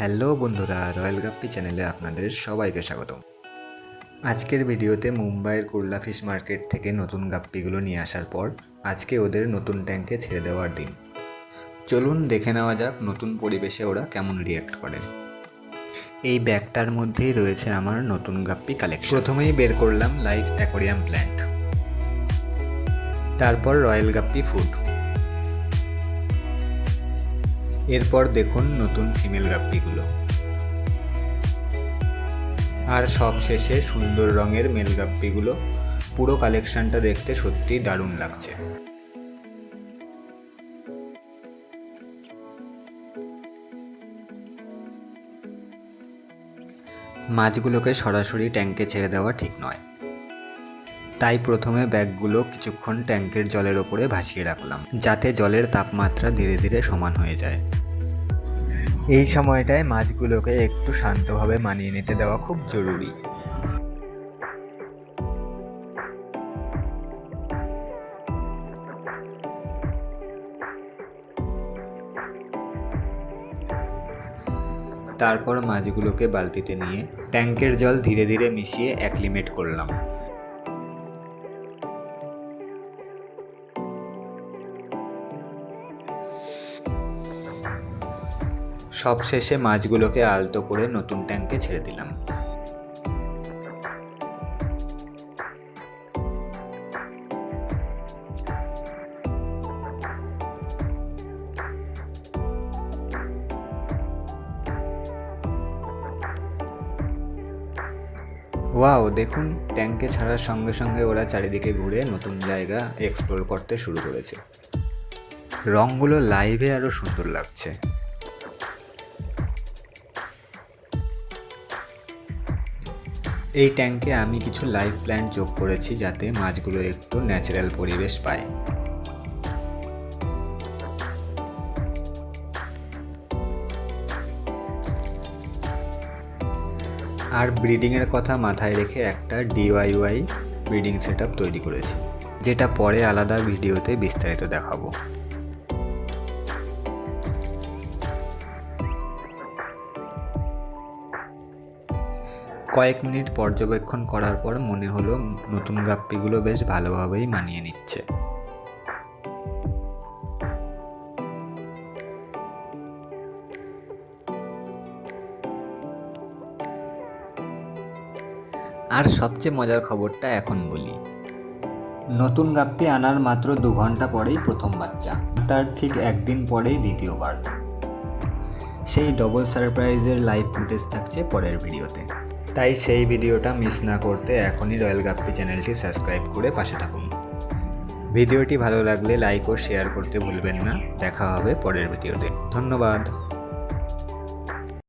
Hello বন্ধুরা, royal গাপ্পি চ্যানেলে আপনাদের সবাইকে স্বাগতম। আজকের ভিডিওতে মুম্বাইয়ের কুর্লা ফিশ মার্কেট থেকে নতুন গাপ্পিগুলো নিয়ে আসার পর আজকে ওদের নতুন ট্যাঙ্কে ছেড়ে দেওয়ার দিন। চলুন দেখে নেওয়া যাক নতুন পরিবেশে ওরা কেমন রিয়্যাক্ট করে। এই ব্যাগটার মধ্যেই রয়েছে আমার নতুন গাপ্পি কালেকশন। প্রথমেই বের করলাম লাইভ অ্যাকোরিয়াম প্ল্যান্ট, তারপর রয়্যাল গাপ্পি ফুড, এরপর দেখুন নতুন ফিমেল গাপ্পিগুলো, আর সবশেষে সুন্দর রঙের মেল গাপ্পিগুলো। পুরো কালেকশনটা দেখতে সত্যিই দারুণ লাগছে। মাছগুলোকে সরাসরি ট্যাঙ্কে ছেড়ে দেওয়া ঠিক নয়, তাই প্রথমে ব্যাগগুলো কিছুক্ষণ ট্যাঙ্কের জলের ওপরে ভাসিয়ে রাখলাম, যাতে জলের তাপমাত্রা ধীরে ধীরে সমান হয়ে যায়। এই সময়টায় মাছগুলোকে একটু শান্তভাবে মানিয়ে নিতে দেওয়া খুব জরুরি। তারপর মাছগুলোকে বালতিতে নিয়ে ট্যাঙ্কের জল ধীরে ধীরে মিশিয়ে অ্যাক্লিমেট করলাম। সবশেষে মাছগুলোকে আলতো করে নতুন ট্যাঙ্কে ছেড়ে দিলাম। ওয়াও, দেখুন ট্যাঙ্কে ছাড়ার সঙ্গে সঙ্গে ওরা চারিদিকে ঘুরে নতুন জায়গা এক্সপ্লোর করতে শুরু করেছে। রঙগুলো লাইভে আরও সুন্দর লাগছে। এই ট্যাঙ্কে আমি কিছু লাইভ প্ল্যান্ট যোগ করেছি, যাতে মাছগুলো একটু ন্যাচারাল পরিবেশ পায়। আর ব্রিডিংয়ের কথা মাথায় রেখে একটা DIY ব্রিডিং সেটআপ তৈরি করেছি, যেটা পরে আলাদা ভিডিওতে বিস্তারিত দেখাবো। কয়েক মিনিট পর্যবেক্ষণ করার পর মনে হলো নতুন গাপ্পিগুলো বেশ ভালোভাবেই মানিয়ে নিচ্ছে। আর সবচেয়ে মজার খবরটা এখন বলি। নতুন গাপ্পি আনার মাত্র 2 ঘন্টা পরেই প্রথম বাচ্চা, তার ঠিক একদিন পরেই দ্বিতীয় বার্থ। সেই ডবল সারপ্রাইজের লাইভ ফুটেজ থাকছে পরের ভিডিওতে, তাই সেই ভিডিওটা মিস না করতে এখনই রয়্যাল গাপ্পি চ্যানেলটি সাবস্ক্রাইব করে পাশে থাকুন। ভিডিওটি ভালো লাগলে লাইক ও শেয়ার করতে ভুলবেন না। দেখা হবে পরের ভিডিওতে। ধন্যবাদ।